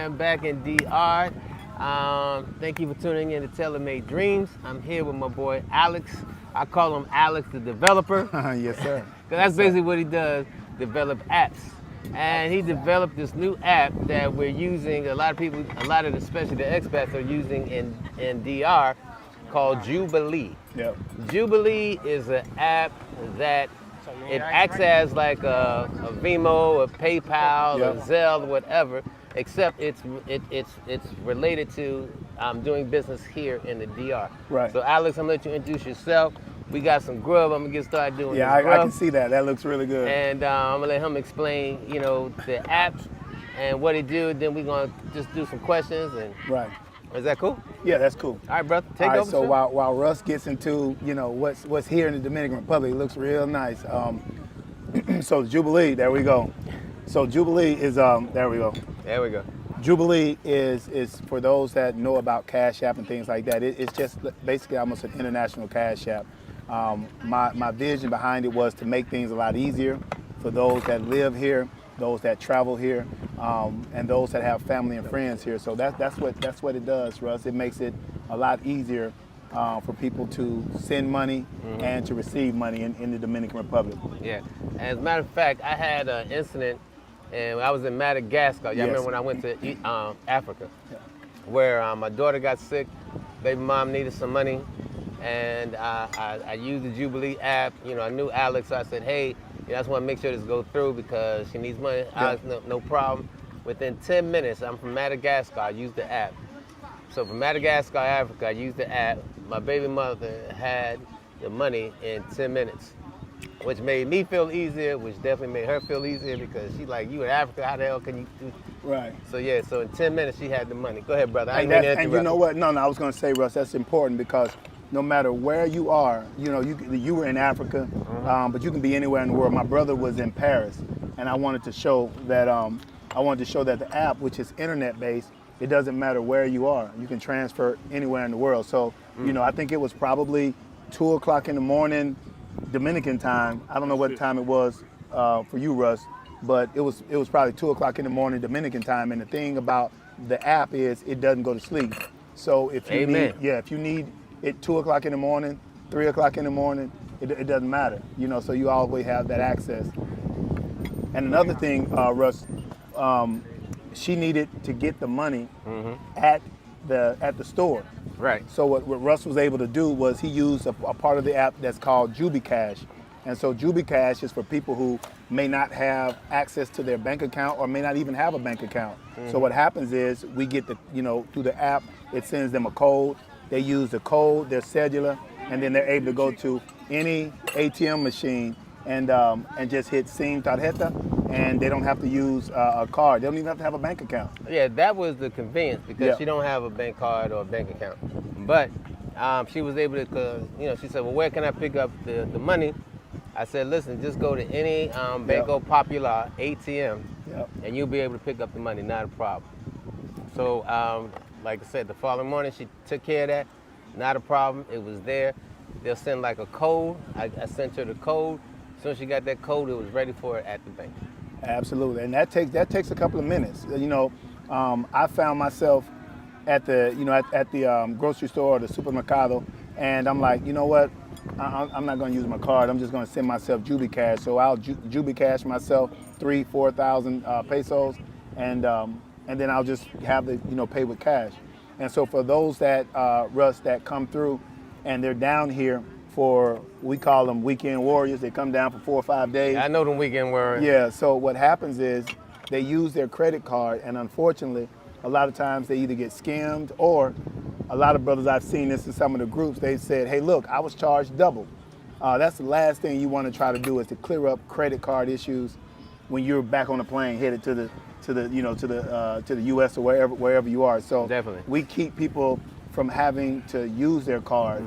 am back in DR. Thank you for tuning in to Tailor-Made Dreams. I'm here with my boy Alex. I call him Alex the developer. Yes, sir. That's basically what he does, develop apps. And he developed this new app that we're using, a lot of people, especially the expats are using in DR, called Jubilee. Yep. Jubilee is an app that it acts as like a Venmo, a PayPal, Yep. a Zelle, whatever, except it's related to doing business here in the DR. Right. So Alex, I'm gonna let you introduce yourself. We got some grub. I'm gonna get started doing Yeah, this grub. I can see that. That looks really good. And I'm gonna let him explain, the apps and what it do. Then we're gonna just do some questions. And Right. is that cool? Yeah, that's cool. All right, brother. Take All right, over. so sir. while Russ gets into what's here in the Dominican Republic, it looks real nice. So Jubilee, there we go. So Jubilee is there we go. There we go. Jubilee is for those that know about Cash App and things like that. It's just basically almost an international Cash App. My vision behind it was to make things a lot easier for those that live here, those that travel here, and those that have family and friends here. So that's what it does, Russ. It makes it a lot easier for people to send money and to receive money in the Dominican Republic. Yeah. As a matter of fact, I had an incident, and I was in Madagascar. Y'all Yes. remember when I went to Africa, where my daughter got sick, baby mom needed some money, and I used the Jubilee app. I knew Alex, so I said, hey, I just want to make sure this goes through because she needs money. Alex, no problem. Within 10 minutes, I'm from Madagascar, I used the app. So from Madagascar, Africa, I used the app. My baby mother had the money in 10 minutes, which made me feel easier, which definitely made her feel easier because she's like, you in Africa, how the hell can you do? Right. So yeah, so in 10 minutes, she had the money. Go ahead, brother. And you know what? No, I was going to say, Russ, that's important because no matter where you are, you were in Africa, but you can be anywhere in the world. My brother was in Paris, and I wanted to show that the app, which is internet-based, it doesn't matter where you are. You can transfer anywhere in the world. So, I think it was probably 2 o'clock in the morning, Dominican time. I don't know what time it was for you, Russ, but it was probably 2 o'clock in the morning, Dominican time. And the thing about the app is it doesn't go to sleep. So if you need it 2 o'clock in the morning, 3 o'clock in the morning, it doesn't matter. So you always have that access. And another thing, Russ, she needed to get the money at the store. Right. So what Russ was able to do was he used a part of the app that's called Jubielee. And so Jubielee is for people who may not have access to their bank account or may not even have a bank account. So what happens is we get through the app, it sends them a code. They use the code, their cellular, and then they're able to go to any ATM machine and just hit Sin Tarjeta, and they don't have to use a card. They don't even have to have a bank account. Yeah, that was the convenience because she don't have a bank card or a bank account. But she was able to, she said, well, where can I pick up the money? I said, listen, just go to any Banco Popular ATM, and you'll be able to pick up the money, not a problem. So, like I said, the following morning, she took care of that, not a problem. It was there. They'll send like a code. I sent her the code. As soon as she got that code, it was ready for her at the bank. Absolutely, and that takes a couple of minutes. I found myself at the grocery store or the supermercado, and I'm like, you know what? I'm not going to use my card. I'm just going to send myself Jubilee Cash. So I'll Jubilee Cash myself 3,000-4,000 pesos, and then I'll just have the pay with cash. And so for those that Russ that come through, and they're down here for, we call them weekend warriors. They come down for 4 or 5 days. I know them weekend warriors. Yeah. So what happens is they use their credit card, and unfortunately, a lot of times they either get scammed or a lot of brothers, I've seen this in some of the groups, they said, hey, look, I was charged double. That's the last thing you want to try to do is to clear up credit card issues when you're back on the plane headed to the U.S. or wherever you are. So definitely, we keep people from having to use their card,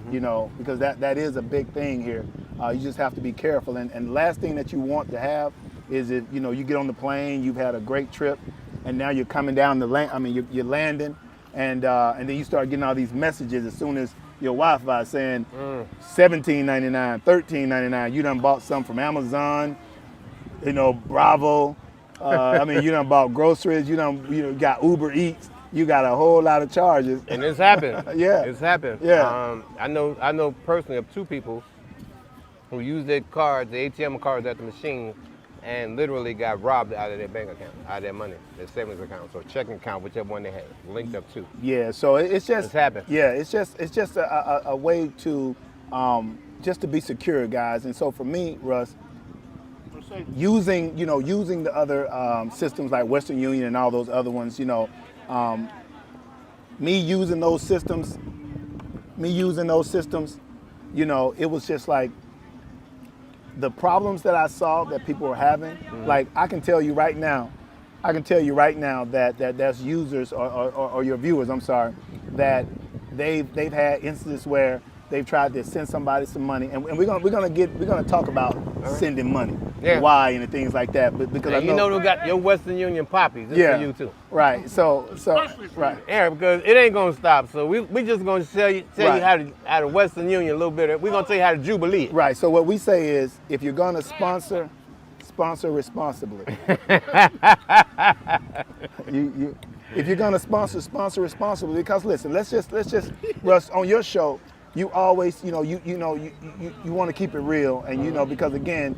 because that is a big thing here. You just have to be careful. And the last thing that you want to have is if you get on the plane, you've had a great trip, and now you're coming down the land. I mean, you're landing. And then you start getting all these messages as soon as your Wi-Fi saying $17.99, $13.99. You done bought some from Amazon, Bravo, I mean, you done bought groceries, you got Uber Eats, you got a whole lot of charges. And it's happened. Yeah. It's happened. Yeah. I know personally of 2 people who used their cards, the ATM cards at the machine, and literally got robbed out of their bank account, out of their money, their savings account, or checking account, whichever one they had, linked up to. Yeah, so it's just It's happened. Yeah, it's just a way to just to be secure, guys. And so for me, Russ, using the other systems like Western Union and all those other ones, me using those systems, it was just like the problems that I saw that people were having. Like I can tell you right now that there's users or your viewers, I'm sorry, that they've had instances where they've tried to send somebody some money, and we're gonna talk about sending money, why and things like that. But because and we got your Western Union poppies. This for you too. Right. So right. Aaron, because it ain't gonna stop. So we just gonna tell you how to Western Union a little bit. We're gonna tell you how to Jubilee. Right. So what we say is, if you're gonna sponsor responsibly. If you're gonna sponsor responsibly. Because listen, let's just Russ, on your show, you always, you want to keep it real, and because again,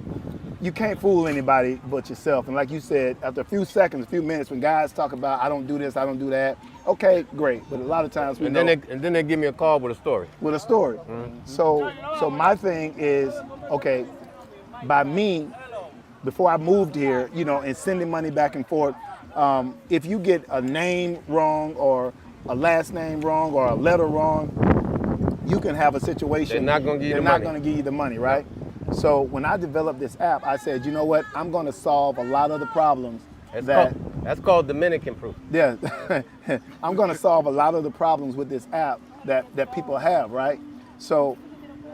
you can't fool anybody but yourself. And like you said, after a few seconds, a few minutes, when guys talk about I don't do this, I don't do that, okay, great. But a lot of times then they give me a call with a story. So my thing is, okay, by me, before I moved here, and sending money back and forth, if you get a name wrong or a last name wrong or a letter wrong, you can have a situation. They're not going to give you the money, right? So when I developed this app, I said, you know what? I'm going to solve a lot of the problems. That's called Dominican proof. Yeah, I'm going to solve a lot of the problems with this app that people have, right? So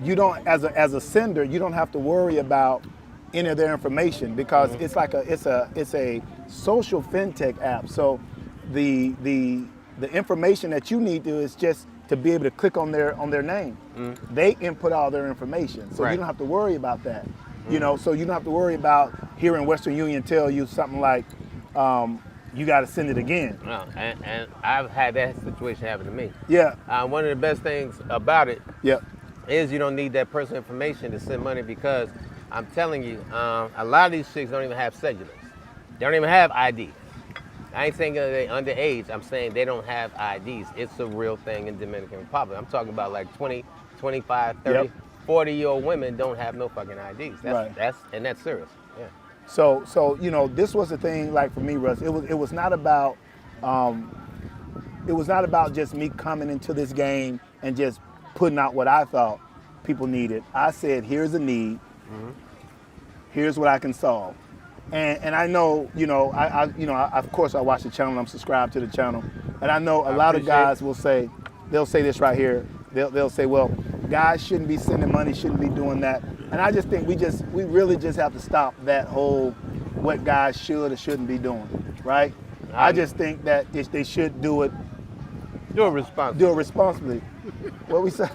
you don't, as a sender, you don't have to worry about any of their information, because it's a social fintech app. So the information that you need to is just to be able to click on their name. They input all their information, so you don't have to worry about that. So you don't have to worry about hearing Western Union tell you something like, you got to send it again. No, and I've had that situation happen to me. Yeah. One of the best things about it Yep. is you don't need that personal information to send money, because I'm telling you, a lot of these chicks don't even have cellulars. They don't even have IDs. I ain't saying they're underage. I'm saying they don't have IDs. It's a real thing in Dominican Republic. I'm talking about like 20, 25, 30, 40-year-old women don't have no fucking IDs. That's serious. Yeah. So this was the thing. Like for me, Russ, it was not about just me coming into this game and just putting out what I thought people needed. I said, here's a need. Here's what I can solve. And I know, of course I watch the channel, I'm subscribed to the channel. And I know a lot of guys they'll say this right here. They'll say, well, guys shouldn't be sending money, shouldn't be doing that. And I just think we really just have to stop that whole what guys should or shouldn't be doing, right? I just think that they should do it responsibly. What we say,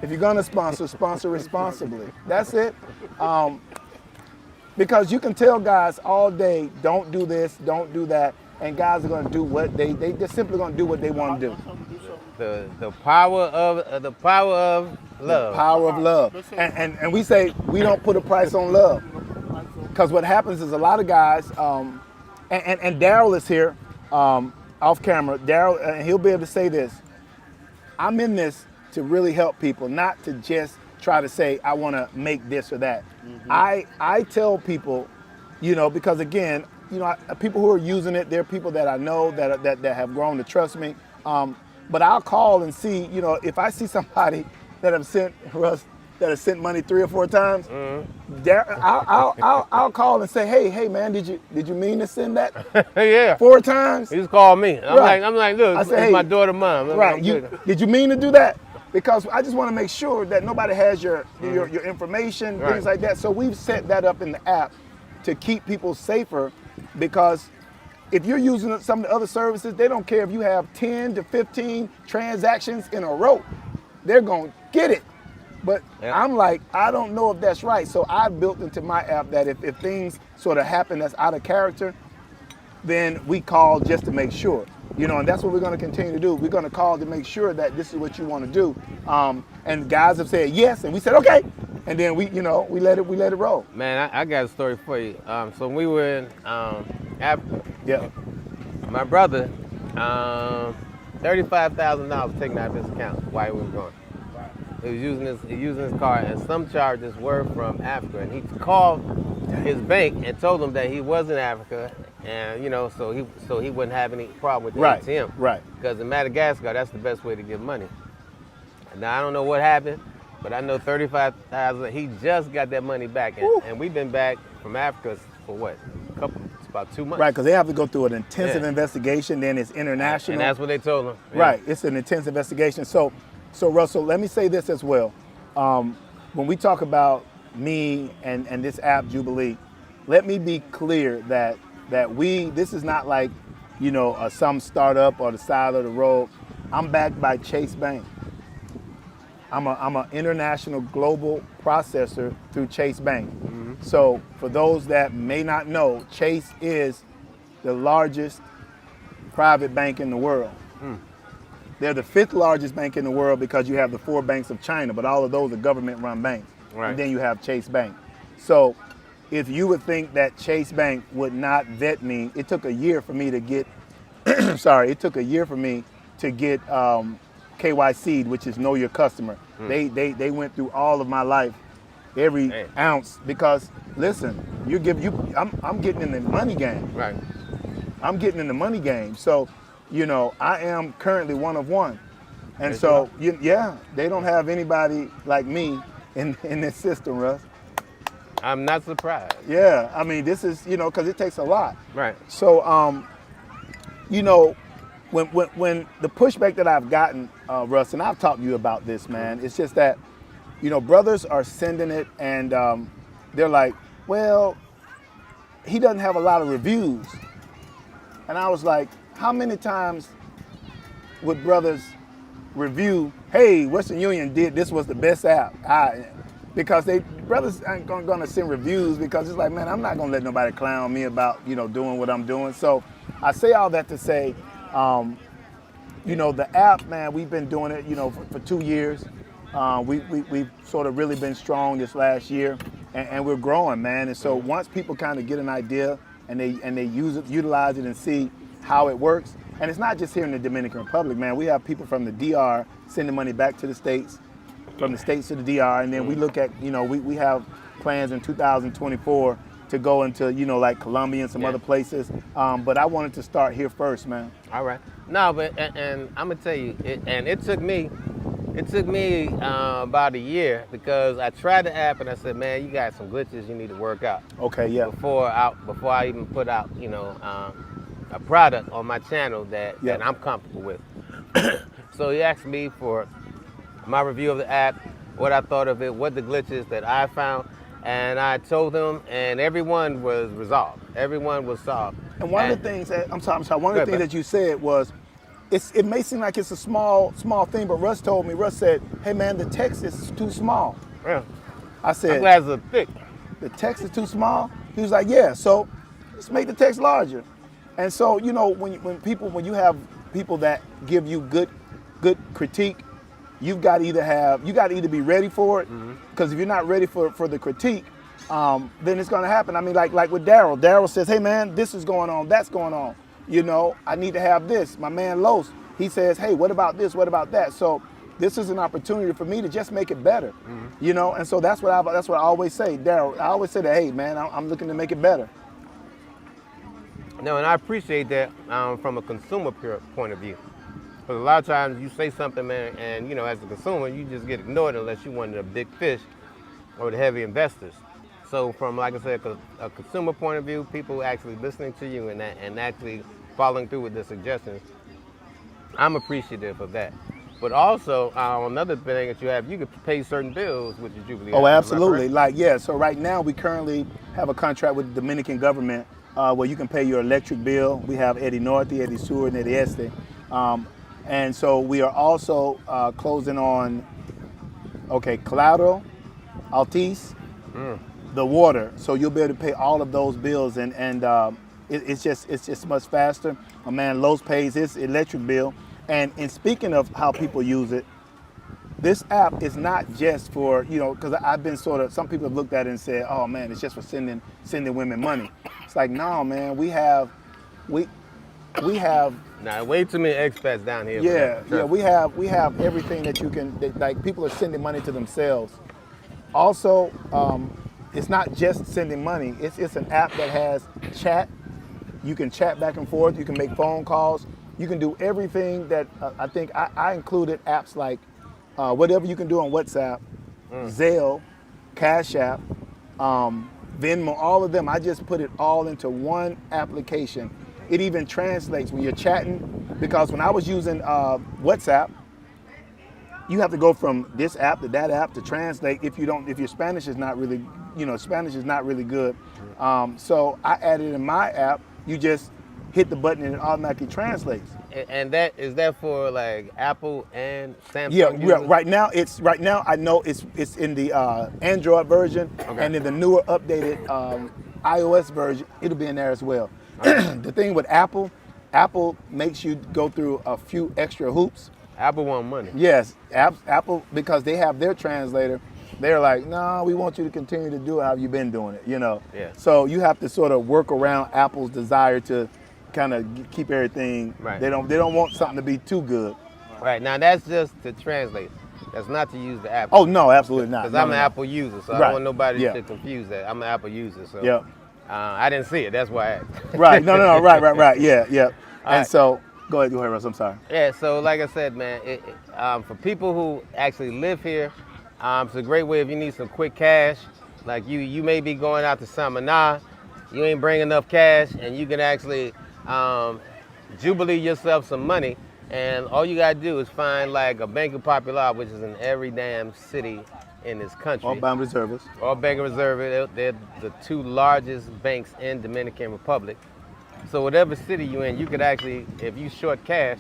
if you're gonna sponsor responsibly. That's it. Because you can tell guys all day, don't do this, don't do that, and guys are going to do what they're simply going to do what they want to do. The power of love. The power of love. And we say we don't put a price on love, because what happens is a lot of guys, and Daryl is here, off camera. Daryl, and he'll be able to say this. I'm in this to really help people, not to just try to say I want to make this or that. I tell people, because again, people who are using it, they're people that I know that have grown to trust me. But I'll call and see, if I see somebody that have sent money 3 or 4 times, I'll call and say, hey man, did you mean to send that? Yeah. 4 times? He just called me. I'm like, look, I say, it's my daughter mom. Did you mean to do that? Because I just want to make sure that nobody has your information, things like that. So we've set that up in the app to keep people safer, because if you're using some of the other services, they don't care if you have 10 to 15 transactions in a row. They're going to get it. But I'm like, I don't know if that's right. So I built into my app that if things sort of happen that's out of character, then we call just to make sure. You know, and that's what we're going to continue to do. We're going to call to make sure that this is what you want to do. And guys have said yes, and we said okay, and then we let it roll. Man, I got a story for you. So we were in Africa. Yeah. My brother, $35,000 taken out of his account while he was gone. He was using his car, and some charges were from Africa. And he called his bank and told them that he was in Africa, and so he wouldn't have any problem with the ATM. Right. Because in Madagascar, that's the best way to get money. Now I don't know what happened, but I know $35,000. He just got that money back, and we've been back from Africa for what? It's about 2 months. Right, because they have to go through an intensive investigation. Then it's international. And that's what they told him. Yeah. Right, it's an intense investigation. So Russell, let me say this as well. When we talk about me and this app, Jubilee, let me be clear that this is not like, some startup or the side of the road. I'm backed by Chase Bank. I'm an international global processor through Chase Bank. Mm-hmm. So for those that may not know, Chase is the largest private bank in the world. They're the 5th largest bank in the world because you have the 4 banks of China, but all of those are government-run banks. Right. And then you have Chase Bank. So if you would think that Chase Bank would not vet me, it took a year for me to get, KYC'd, which is Know Your Customer. They went through all of my life, every ounce, because listen, I'm getting in the money game. Right. I'm getting in the money game. So, I am currently one of one. And so, they don't have anybody like me in this system, Russ. I'm not surprised. Yeah, I mean, this is, because it takes a lot. Right. So, when the pushback that I've gotten, Russ, and I've talked to you about this, man, it's just that, brothers are sending it and they're like, well, he doesn't have a lot of reviews. And I was like, how many times would brothers review, hey, Western Union did, this was the best app? Because brothers aren't going to send reviews because it's like, man, I'm not going to let nobody clown me about, doing what I'm doing. So I say all that to say, the app, man, we've been doing it, for 2 years. We've sort of really been strong this last year, and we're growing, man. And so once people kind of get an idea and they utilize it and see how it works, and it's not just here in the Dominican Republic, man. We have people from the DR sending money back to the States, from the States to the DR, and then we look at, we have plans in 2024 to go into, like Colombia and some other places. But I wanted to start here first, man. All right. No, but and I'm gonna tell you, it took me about a year because I tried the app and I said, man, you got some glitches you need to work out. Okay, yeah. Before I even put out, a product on my channel that I'm comfortable with. So he asked me for my review of the app, what I thought of it, what the glitches that I found. And I told them, and everyone was resolved. Everyone was solved. And one of the things one of the things that you said was, it may seem like it's a small thing, but Russ said, hey man, the text is too small. Yeah. I said, I'm glad it's thick. The text is too small? He was like, yeah, so let's make the text larger. And so, when you have people that give you good critique, you got to either be ready for it, because if you're not ready for the critique, then it's going to happen. I mean, like with Daryl. Daryl says, hey man, this is going on, that's going on. I need to have this. My man Los, he says, hey, what about this? What about that? So this is an opportunity for me to just make it better. And so that's what I always say, Daryl. I always say that, hey man, I'm looking to make it better. No, and I appreciate that from a consumer point of view. Because a lot of times you say something, man, and as a consumer, you just get ignored unless you're one of the big fish or the heavy investors. So from, like I said, a consumer point of view, people actually listening to you and actually following through with the suggestions, I'm appreciative of that. But also, another thing that you can pay certain bills with your Jubilee. Oh, absolutely. So right now we currently have a contract with the Dominican government where you can pay your electric bill. We have Eddie Norte, Eddie Sur, and Eddie Este. And so we are also closing on, Claro, Altice, the water. So you'll be able to pay all of those bills. And it's just much faster. A man Lowe's pays his electric bill, and speaking of how people use it, this app is not just for, because I've been some people have looked at it and said, oh man, it's just for sending women money. It's like, no man, we have. Now, way too many expats down here. Yeah, we have everything that you can. Like people are sending money to themselves. Also, it's not just sending money. It's an app that has chat. You can chat back and forth. You can make phone calls. You can do everything that I think I included apps like whatever you can do on WhatsApp, Zelle, Cash App, Venmo, all of them. I just put it all into one application. It even translates when you're chatting, because when I was using WhatsApp, you have to go from this app to that app to translate. If your Spanish is not really, Spanish is not really good. So I added in my app. You just hit the button and it automatically translates. And that is that for like Apple and Samsung? Yeah. Right now I know it's in the Android version, and in the newer updated iOS version, it'll be in there as well. The thing with Apple makes you go through a few extra hoops. Apple want money. Yes, Apple, because they have their translator. They're like, no, we want you to continue to do it how you've been doing it, Yeah. So you have to sort of work around Apple's desire to kind of keep everything. Right. They don't want something to be too good. Right. Now that's just to translate. That's not to use the app. Oh no, absolutely not. Because I'm an Apple user, so I don't want nobody to confuse that. I'm an Apple user, so. Yep. I didn't see it. That's why I asked. Right. No. Right. Yeah. And right. so, go ahead, Russ. I'm sorry. Yeah. So, like I said, man, for people who actually live here, it's a great way if you need some quick cash. Like you may be going out to Samaná, you ain't bringing enough cash, and you can actually Jubilee yourself some money, and all you gotta do is find like a Banco Popular, which is in every damn city in this country. All Bank Reserves. All Bank Reserve. They're the two largest banks in Dominican Republic. So whatever city you're in, you could actually, if you short cash,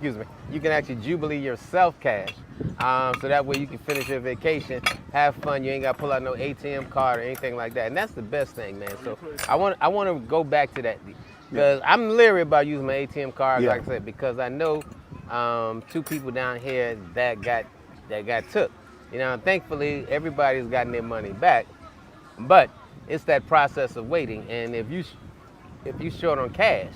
you can actually Jubilee yourself cash. So that way you can finish your vacation, have fun. You ain't got to pull out no ATM card or anything like that. And that's the best thing, man. So I want to go back to that because I'm leery about using my ATM card, like I said, because I know two people down here that got took. Thankfully everybody's gotten their money back, but it's that process of waiting. And if you short on cash,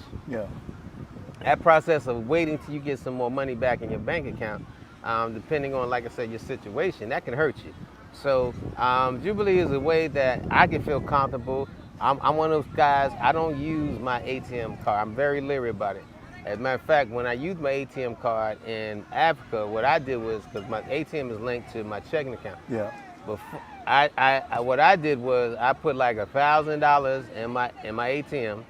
that process of waiting till you get some more money back in your bank account, depending on, like I said, your situation, that can hurt you. So Jubilee is a way that I can feel comfortable. I'm one of those guys, I don't use my ATM card. I'm very leery about it. As a matter of fact, when I used my ATM card in Africa, what I did was, because my ATM is linked to my checking account. Yeah. Before, what I did was I put like $1,000 in my ATM,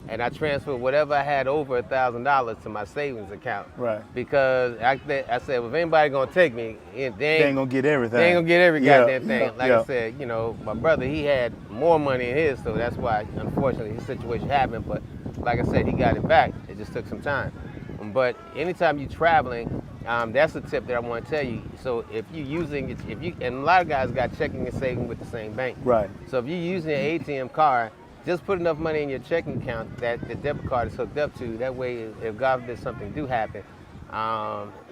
and I transferred whatever I had over $1,000 to my savings account. Right. Because I said, well, if anybody gonna take me, they ain't gonna get everything. They ain't gonna get every goddamn thing. Like I said, my brother, he had more money in his, so that's why, unfortunately, his situation happened. But like I said, he got it back. It just took some time. But anytime you're traveling, that's a tip that I want to tell you. So if you're using it, and a lot of guys got checking and saving with the same bank. Right. So if you're using an ATM card, just put enough money in your checking account that the debit card is hooked up to. That way, if God forbid something do happen,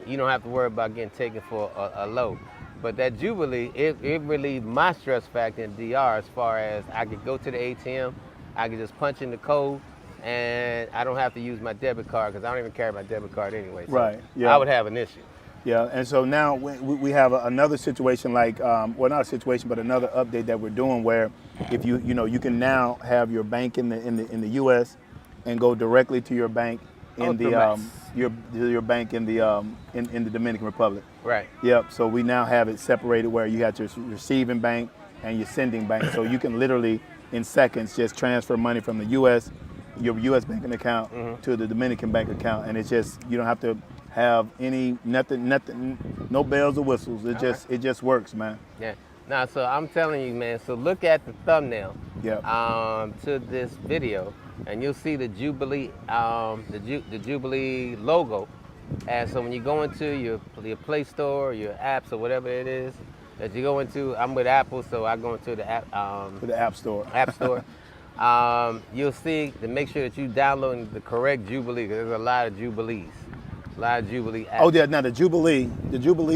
you don't have to worry about getting taken for a load. But that Jubilee, it relieved my stress factor in DR as far as I could go to the ATM, I could just punch in the code, and I don't have to use my debit card because I don't even carry my debit card anyway. So right. Yeah. I would have an issue. Yeah, and so now we have another situation like, well, not a situation, but another update that we're doing where if you can now have your bank in the U.S. and go directly to your bank in your bank in the Dominican Republic. Right. Yep. So we now have it separated where you have your receiving bank and your sending bank. So you can literally in seconds just transfer money from the U.S. your U.S. banking account to the Dominican bank account, and it's just you don't have to have nothing, no bells or whistles. It just works, man. Yeah. Now, so I'm telling you, man. So look at the thumbnail. To this video, and you'll see the Jubilee, the Jubilee logo. And so when you go into your Play Store, your apps, or whatever it is that you go into, I'm with Apple, so I go into the app. To the App Store. App Store. you'll see to make sure that you download the correct Jubilee, because there's a lot of Jubilees, a lot of Jubilee apps. Oh yeah, now the Jubilee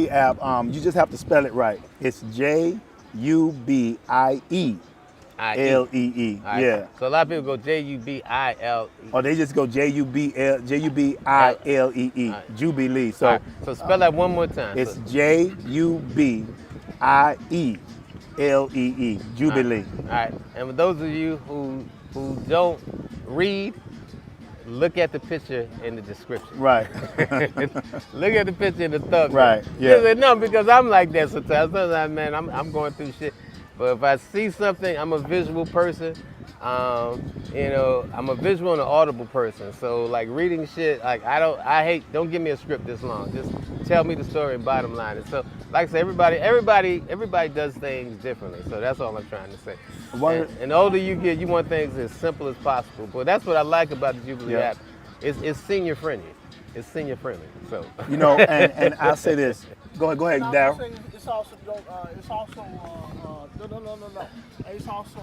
app, you just have to spell it right. It's Jubielee. Lee. All right. Yeah. So a lot of people go Jubilee. Or they just go Jubilee. Jubilee. So, All right. So spell that one more time. it's Jubilee. Jubilee. All right. And for those of you who don't read, look at the picture in the description. Right. Look at the picture in the thumbnail. Right, yeah. No, because I'm like that sometimes. Sometimes, man, I'm going through shit. But if I see something, I'm a visual person. I'm a visual and an audible person. So like reading shit, like don't give me a script this long. Just tell me the story and bottom line. And so, like I said, everybody does things differently. So that's all I'm trying to say. And the older you get, you want things as simple as possible. But that's what I like about the Jubilee app. It's senior friendly. It's senior friendly. So and I'll say this. Go ahead, Darryl. It's also It's also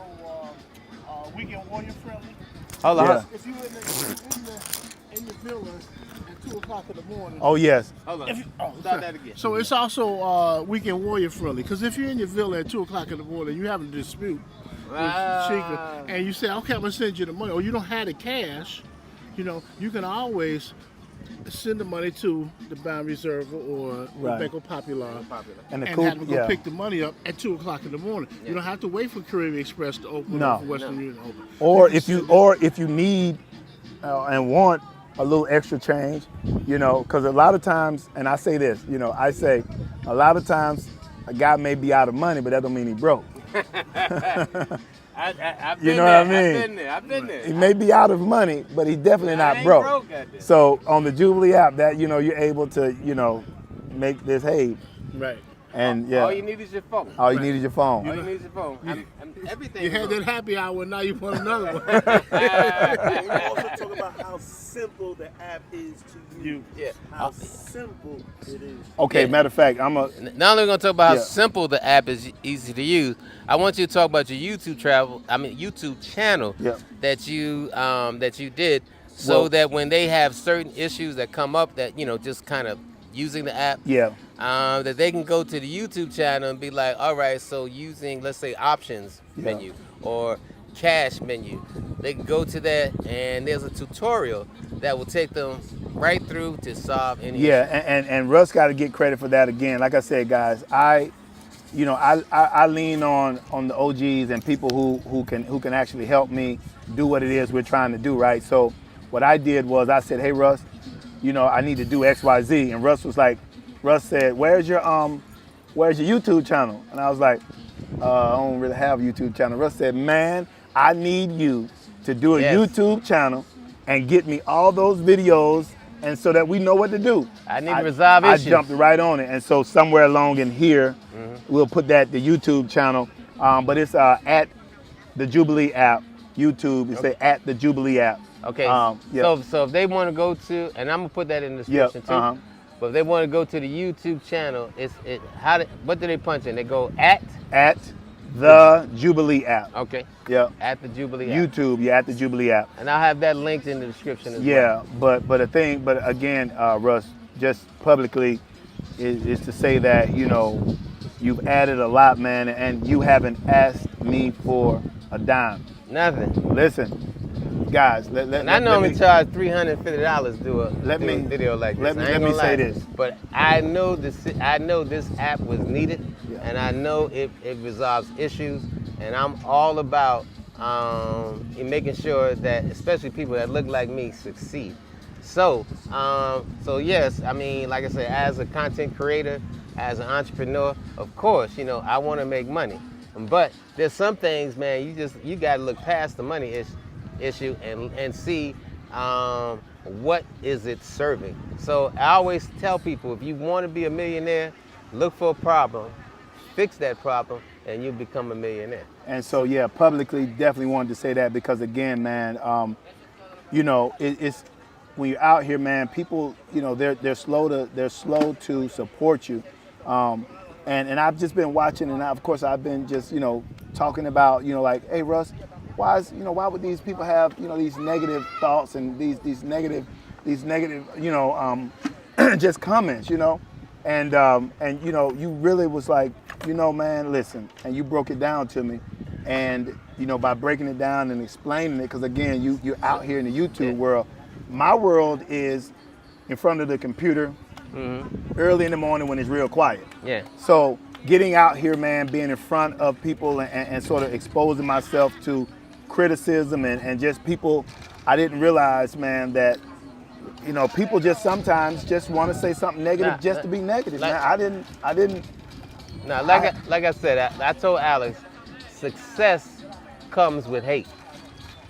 weekend warrior friendly. Hold on. Yeah. If you in the villa at 2:00 in the morning. Oh yes. Hold on. Start that again. So it's also weekend warrior friendly, because if you're in your villa at 2:00 in the morning, you have a dispute with Sheikah, and you say, okay, I'm gonna send you the money, or you don't have the cash, you can always send the money to the Bound Reserve or Banco Popular, and have them go pick the money up at 2:00 in the morning. Yeah. You don't have to wait for Caribbean Express to open or for Western Union to open. Or if you need and want a little extra change, because a lot of times, and I say this, I say a lot of times a guy may be out of money, but that don't mean he broke. I've you know what I mean? I've been there. He may be out of money, but he's definitely not broke. So on the Jubilee app, that you're able to make this right. And all you need is your phone. All you need is your phone. All you need is your phone. Everything. You had that happy hour, now you want another one. We also talk about how simple the app is to use. Yeah. How simple it is. Okay, matter of fact, not only going to talk about how simple the app is, easy to use, I want you to talk about your YouTube channel that you did, so that when they have certain issues that come up that just kind of using the app, that they can go to the YouTube channel and be like, all right, so using, let's say, options menu or cash menu, they can go to that, and there's a tutorial that will take them right through to solve any issue. And Russ got to get credit for that again. Like I said, guys, I lean on the OGs and people who can actually help me do what it is we're trying to do, right? So what I did was I said, hey, Russ, I need to do XYZ. And Russ said, where's your YouTube channel? And I was like, I don't really have a YouTube channel. Russ said, man, I need you to do a YouTube channel and get me all those videos, and so that we know what to do. I need to resolve issues. I jumped right on it. And so somewhere along in here, we'll put the YouTube channel. But it's at the Jubilee app, YouTube. It's at the Jubilee app. Okay, so if they want to go to, and I'm gonna put that in the description too. But if they want to go to the YouTube channel, what do they punch in? They go at the Jubilee app. Okay. Yeah. At the Jubilee app. YouTube. At the Jubilee app. And I'll have that linked in the description as well. Yeah, but again, Russ, just publicly, is to say that you've added a lot, man, and you haven't asked me for a dime. Nothing. Listen, guys. I normally charge $350 to do a video like this. Let me say this. But I know this app was needed, and I know it resolves issues, and I'm all about making sure that especially people that look like me succeed. So yes, I mean, like I said, as a content creator, as an entrepreneur, of course, I want to make money. But there's some things, man, you got to look past the money issue and see what is it serving. So I always tell people, if you want to be a millionaire, look for a problem, fix that problem, and you'll become a millionaire. And so, publicly, definitely wanted to say that, because again, man, it's when you're out here, man, people, they're slow to support you. And I've just been watching, and of course I've been just, talking about, like, hey, Russ, why would these people have, these negative thoughts and these negative, just comments, and you really was like, man, listen, and you broke it down to me, and by breaking it down and explaining it, because again, you're out here in the YouTube world. My world is in front of the computer early in the morning when it's real quiet. Yeah. So getting out here, man, being in front of people and sort of exposing myself to criticism and just people, I didn't realize, man, that people just sometimes just want to say something negative just to be negative. Like, man, I didn't. Now, like I said, I told Alex, success comes with hate.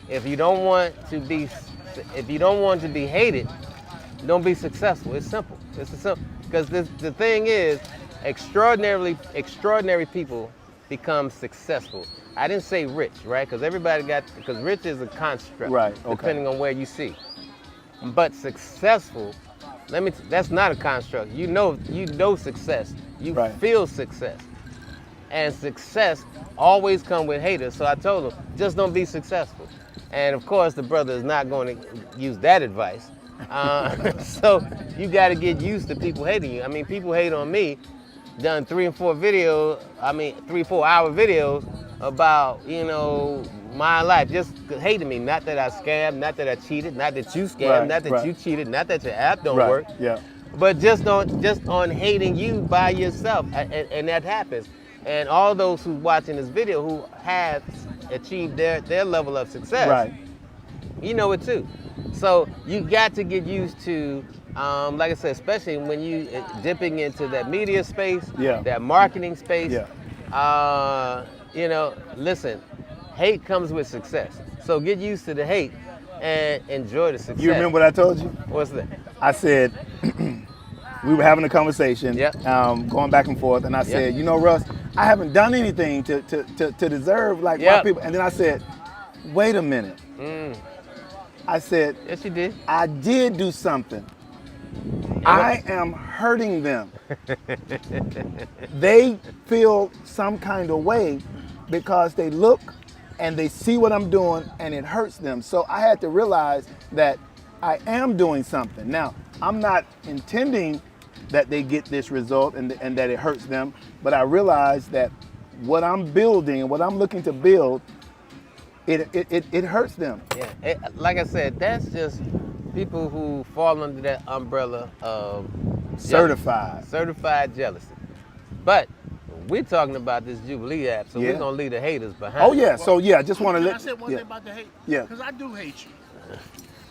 If you don't want to be hated, don't be successful. It's simple. Because the thing is, extraordinary people become successful. I didn't say rich, right? Because rich is a construct, right? Okay. Depending on where you see. But successful, that's not a construct. You know success. You feel success. And success always comes with haters. So I told him, just don't be successful. And of course, the brother is not going to use that advice. So you got to get used to people hating you. I mean, people hate on me, done 3 and 4 videos, 3-4 hour videos about, my life, just hating me. Not that I scammed, not that I cheated, not that you scammed, not that you cheated, not that your app don't work. Yeah. But just on hating you by yourself, and that happens. And all those who's watching this video who have achieved their level of success, you know it too. So you got to get used to, like I said, especially when you dipping into that media space, that marketing space. Listen, hate comes with success. So get used to the hate and enjoy the success. You remember what I told you? What's that? I said, we were having a conversation, going back and forth, and I said, Russ, I haven't done anything to deserve why people. And then I said, wait a minute. I said, yes, you did. I did do something. I am hurting them. They feel some kind of way because they look and they see what I'm doing and it hurts them. So I had to realize that I am doing something. Now, I'm not intending that they get this result and that it hurts them, but I realize that what I'm building and what I'm looking to build, it hurts them. Yeah, like I said, that's just people who fall under that umbrella of certified jealousy. But we're talking about this Jubilee app, so we're gonna leave the haters behind. Oh yeah, so I just want to let. I said one thing about the hate. Yeah. Because I do hate you.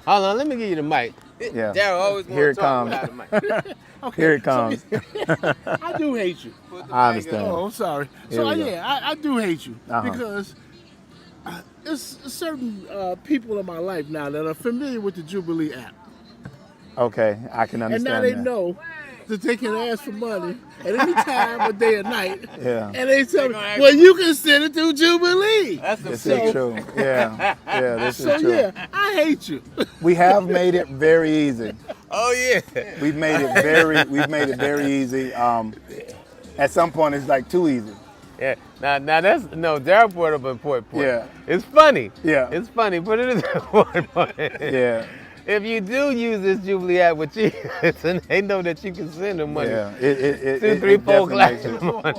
Hold on, let me give you the mic. Yeah. Daryl always wants to talk without the mic. Okay, here it comes. I do hate you. I understand. Oh, I'm sorry. Here we go. I do hate you because there's certain people in my life now that are familiar with the Jubilee app. Okay, I can understand. And now they know that they can ask for money at any time of day or night. Yeah. And they tell me, well, you can send it through Jubilee. This is true. Yeah, this is true. So yeah, I hate you. We have made it very easy. Oh yeah. We've made it very easy. At some point, it's like too easy. Yeah. Now Daryl brought up an important point. Yeah. It's funny. Yeah. It's funny, but it is an important point. Yeah. If you do use this Jubilee app with Jesus, and they know that you can send them money. Yeah. 2, 3, 4 o'clock in the morning.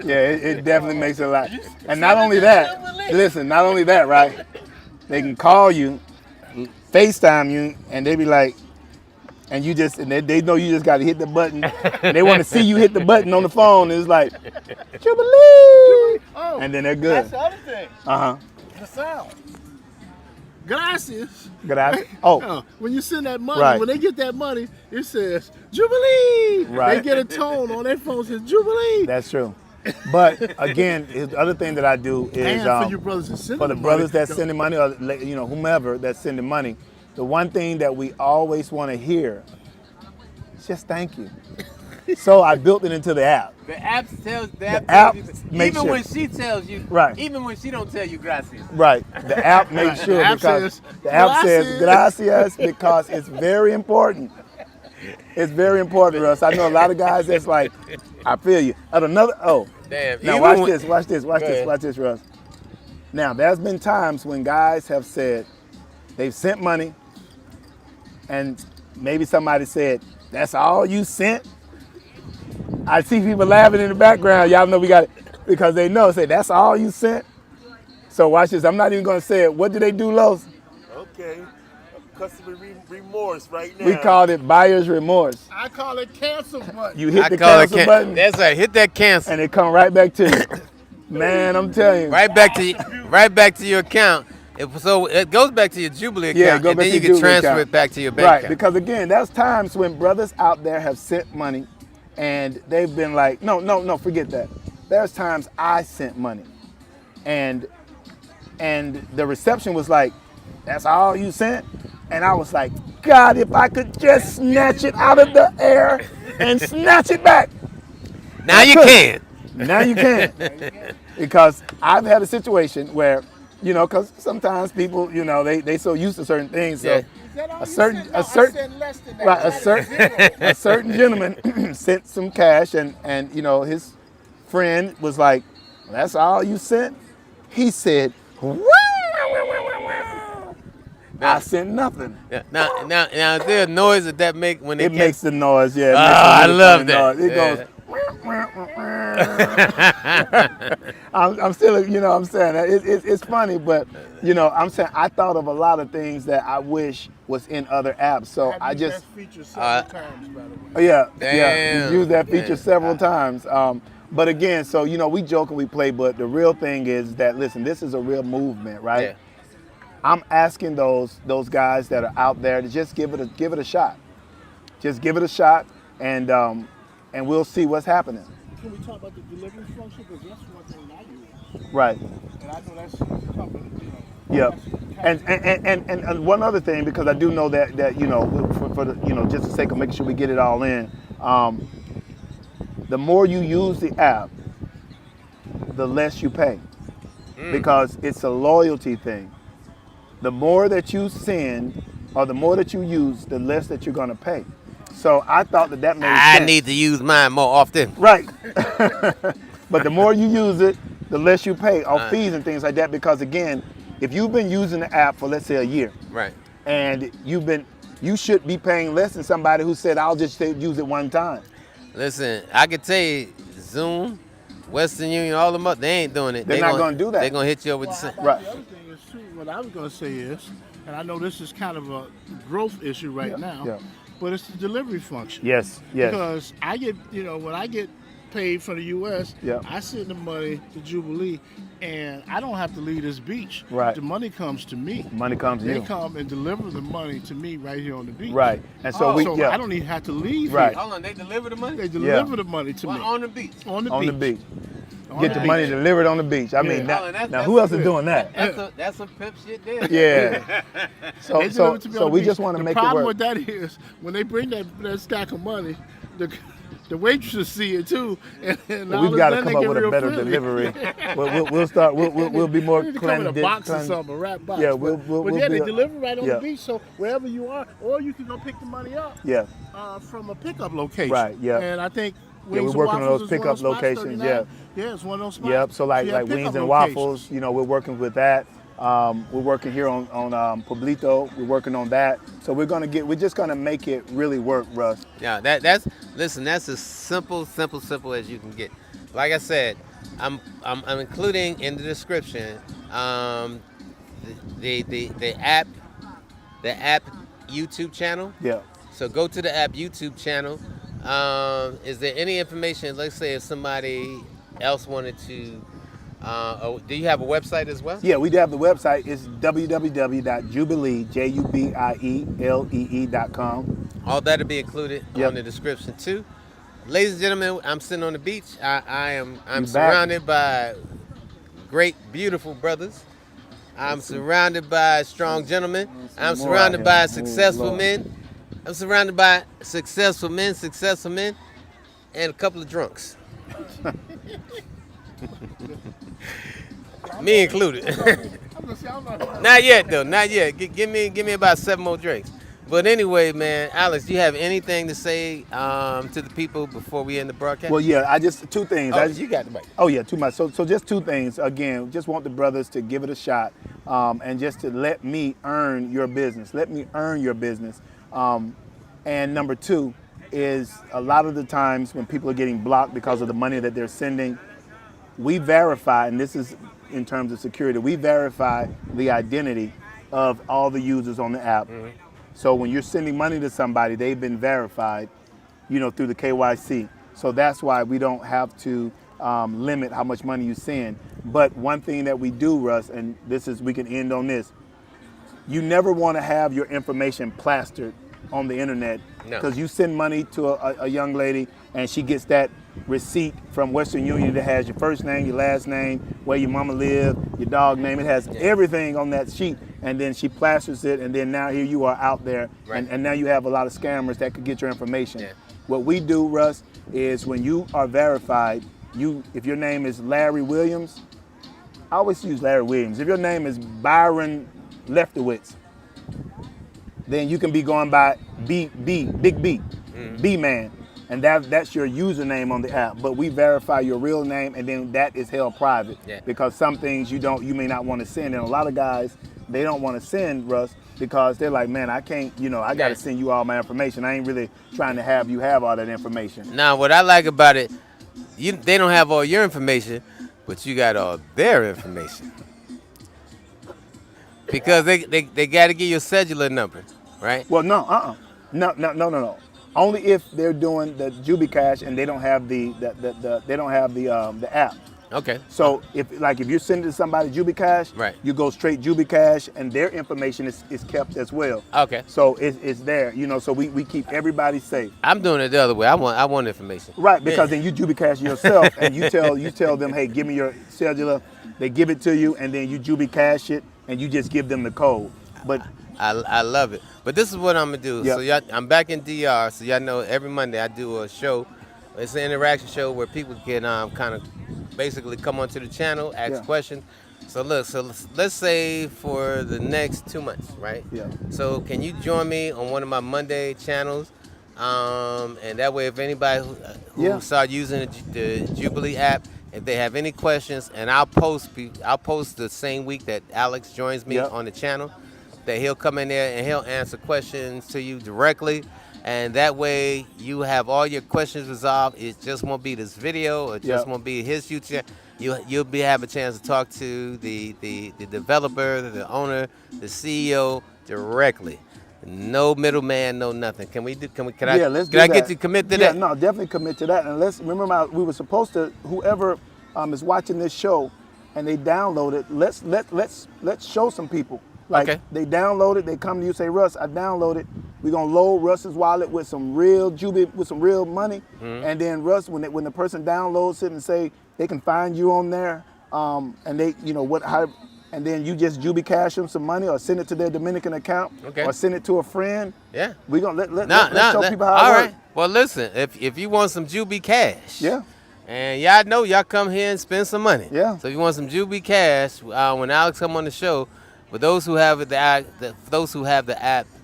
Yeah, it definitely makes it a lot. And not only that, right? They can call you, FaceTime you, and they be like, and they know you just got to hit the button. And they want to see you hit the button on the phone. And it's like, Jubilee. Oh, and then they're good. That's the other thing. The sound. Gracias. Oh. When you send that money, when they get that money, it says Jubilee. Right. They get a tone on their phone that says Jubilee. That's true. But again, the other thing that I do is for your brothers that send for the brothers that's sending money, or whomever that's sending money, the one thing that we always want to hear is just thank you. So I built it into the app. The app tells makes when she tells you, even when she don't tell you gracias. Right. The app makes sure because the app says gracias because it's very important. It's very important for us. I know a lot of guys that's like, I feel you. Damn. Now watch this, Russ. Now, there's been times when guys have said they've sent money, and maybe somebody said, "That's all you sent." I see people laughing in the background. Y'all know we got it because they know. Say, "That's all you sent." So watch this. I'm not even gonna say it. What do they do, Los? Okay. Customer remorse right now. We called it buyer's remorse. I call it cancel button. You hit I the call it cancel button, That's right. Hit that cancel. and it come right back to you. Man, I'm telling you. Right back to your account. So it goes back to your Jubilee account, Yeah, go and back then to you your can Jubilee transfer account. it back to your bank Right, account. because again, there's times when brothers out there have sent money, and they've been like, no, forget that. There's times I sent money, and the reception was like, "That's all you sent?" And I was like, God, if I could just snatch it out of the air and snatch it back. Now you can. Now you can. Because I've had a situation where, because sometimes people, they so used to certain things. So Yeah. Is that all a you certain, sent? No, a I certain, sent less than that. right, I had a certain gentleman sent some cash, and his friend was like, "That's all you sent?" He said, I sent nothing. Now, is there a noise that make when they It makes the noise, yeah. It Oh, makes a I really love funny that. noise. It Yeah. goes. I'm still, I'm saying that it's funny, but I'm saying I thought of a lot of things that I wish was in other apps. So I used just, that feature several times, by the way. yeah, Damn. he's used that feature Damn. several times. But again, so we joke and we play, but the real thing is that listen, this is a real movement, right? Yeah. I'm asking those guys that are out there to just give it a shot. Just give it a shot, and we'll see what's happening. Can we talk about the delivery function? Because that's one thing I use. Right. And I know that's something, Yeah. that's- And one other thing, because I do know that for the just the sake of making sure we get it all in, the more you use the app, the less you pay, because it's a loyalty thing. The more that you send or the more that you use, the less that you're gonna pay. So I thought that made I sense. need to use mine more often. Right. But the more you use it, the less you pay on fees and things like that. Because again, if you've been using the app for let's say a year, Right. and you should be paying less than somebody who said I'll just use it one time. Listen, I can tell you, Zoom, Western Union, all them up, they ain't doing it. They're not gonna do that. They're gonna hit you up with Well, the how same. about Right. the other thing is too, what I was going to say is, and I know this is kind of a growth issue right now, yeah. but it's the delivery function. Yes. Because I get, when I get paid from the U.S., Yeah. I send the money to Jubilee, and I don't have to leave this beach. Right. The money comes to me. Money comes to They you. come and deliver the money to me right here on the beach. Right. And so I don't even have to leave Right. here. Hold on, they deliver the money? They deliver the money to me. On the beach. On on the beach. On Get the the money beach. delivered on the beach. I mean, Hold on, that's who else is good. doing that? That's some pimp shit there. Yeah. So They deliver to me on the we beach. just want to the make it problem work. with that is when they bring that stack of money, the waitresses see it too, and Well, all we've of got a to sudden come they up get with a real better friendly. delivery. We'll start. We'll be more They need to come in a box or something, a wrap box. Yeah, but, we'll but yeah, be they deliver right on yeah. the beach, so wherever you are, or you can go pick the money up Yeah. from a pickup location. Right, yeah. And I think Yeah, Wings we're and working on Waffles those is one of pickup those spots, locations, 39. Yeah, it's one of those spots. Yep. So like you have Wings pickup and locations. Waffles, we're working with that. We're working here on Pueblito. We're working on that. So we're just gonna make it really work, Russ. Yeah, that's as simple as you can get. Like I said, I'm including in the description the app YouTube channel. Yeah. So go to the app YouTube channel. Is there any information? Let's say if somebody else wanted to. Do you have a website as well? Yeah, we do have the website. It's www.jubilee, JUBILEE.com. All that'll be included Yep. on the description too. Ladies and gentlemen, I'm sitting on the beach. I'm You surrounded by great, beautiful brothers. I'm surrounded by strong gentlemen. I'm more surrounded out by here. successful Lord. men. I'm surrounded by successful men, and a couple of drunks. Me included. I'm gonna say, I'm not- Not yet though, not yet. Give me about 7 more drinks. But anyway, man, Alex, do you have anything to say to the people before we end the broadcast? Well, yeah, I just two things. Oh, you got the mic. Oh yeah, too much. So just two things. Again, just want the brothers to give it a shot, and just to let me earn your business. Let me earn your business. And number two is a lot of the times when people are getting blocked because of the money that they're sending, we verify, and this is in terms of security, we verify the identity of all the users on the app. Mm-hmm. So when you're sending money to somebody, they've been verified, through the KYC. So that's why we don't have to limit how much money you send. But one thing that we do, Russ, and we can end on this, you never want to have your information plastered on the internet, because you send money to a young lady and she gets that receipt from Western Union that has your first name, your last name, where your mama live, your dog name. It has everything on that sheet, and then she plasters it, and then now here you are out there, and now you have a lot of scammers that could get your information. Yeah. What we do, Russ, is when you are verified, if your name is Larry Williams, I always use Larry Williams. If your name is Byron Leftowitz, then you can be going by Big B, B-Man. And that's your username on the app. But we verify your real name, and then that is held private. Yeah. Because some things you may not want to send. And a lot of guys, they don't want to send, Russ, because they're like, man, I can't, I got to send you all my information. I ain't really trying to have you have all that information. Now, what I like about it, they don't have all your information, but you got all their information. Because they got to get your cellular number, right? Well, no. Only if they're doing the Jubie Cash and they don't have the app. Okay. So if you're sending to somebody Jubie Cash, right, you go straight Jubie Cash, and their information is kept as well. Okay. So it's there, so we keep everybody safe. I'm doing it the other way. I want information. Right, because then you Jubie Cash yourself, and you tell them, hey, give me your cellular. They give it to you, and then you Jubie Cash it, and you just give them the code. But I love it. But this is what I'm gonna do. Yep. So I'm back in DR, so y'all know every Monday I do a show. It's an interaction show where people can kind of basically come onto the channel, ask questions. So let's say for the next 2 months, right? Yeah. So can you join me on one of my Monday channels? And that way, if anybody who start using the Jubilee app, if they have any questions, and I'll post the same week that Alex joins me on the channel, that he'll come in there and he'll answer questions to you directly. And that way you have all your questions resolved. It just won't be this video. It just won't be his future. You'll have a chance to talk to the developer, the owner, the CEO directly. No middleman, no nothing. Can I get you commit to that? Yeah, no, definitely commit to that. And let's remember, we were supposed to, whoever is watching this show and they download it, let's show some people. They download it, they come to you, say, Russ, I downloaded. We're gonna load Russ's wallet with some real with some real money. Mm-hmm. And then Russ, when the person downloads it and say they can find you on there, and they, and then you just Jubie Cash them some money or send it to their Dominican account or send it to a friend. Yeah. We're gonna let's show people how it works. All right. Well, listen, if you want some Jubie Cash. Yeah. And y'all know y'all come here and spend some money. Yeah. So if you want some Jubie Cash, when Alex come on the show, for those who have the app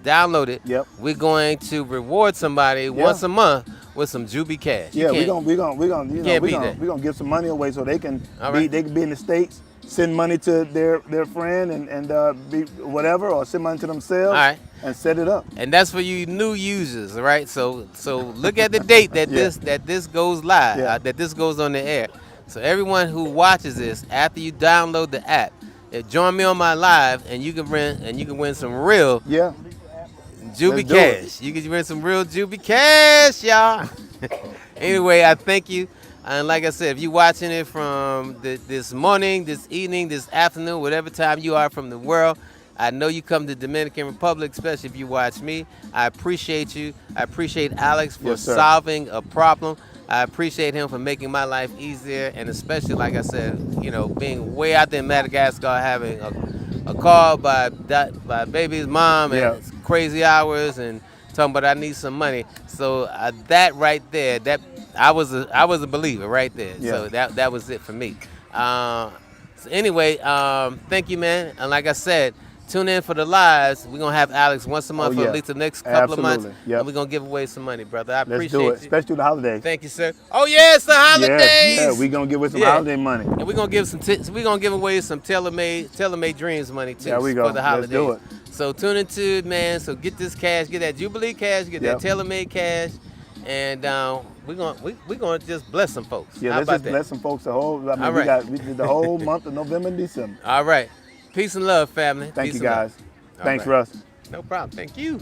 downloaded, we're going to reward somebody once a month with some Jubie Cash. Yeah, we're gonna give some money away so they can they can be in the States, send money to their friend and be whatever, or send money to themselves and set it up. And that's for you new users, right? So look at the date that this goes live, that this goes on the air. So everyone who watches this after you download the app, join me on my live, and you can win some real Jubie Cash. You can win some real Jubie Cash, y'all. Anyway, I thank you. And like I said, if you're watching it from this morning, this evening, this afternoon, whatever time you are from the world, I know you come to Dominican Republic, especially if you watch me. I appreciate you. I appreciate Alex for solving a problem. I appreciate him for making my life easier, and especially, like I said, being way out there in Madagascar, having a call by baby's mom and it's crazy hours and talking about I need some money. So that right there, that I was a believer right there. Yeah. So that was it for me. So anyway, thank you, man. And like I said, tune in for the lives. We're going to have Alex once a month for yeah. at least the next couple of months. Absolutely. Yep. And we're going to give away some money, brother. I Let's appreciate do it, you. especially the holidays. Thank you, sir. Oh, yeah, it's the holidays. Yeah, we're going to give away some holiday money. And we're going to give away some tailor-made dreams money, too, There we go. for the holidays. Let's do it. So tune into it, man. So get this cash, get that Jubilee cash, get that tailor-made cash, and we're gonna just bless some folks. Yeah, How let's about just that? bless some folks. All We right. did the whole month of November and December. All right. Peace and love, family. Thank Peace you, and love. guys. All Thanks, right. Russ. No problem. Thank you.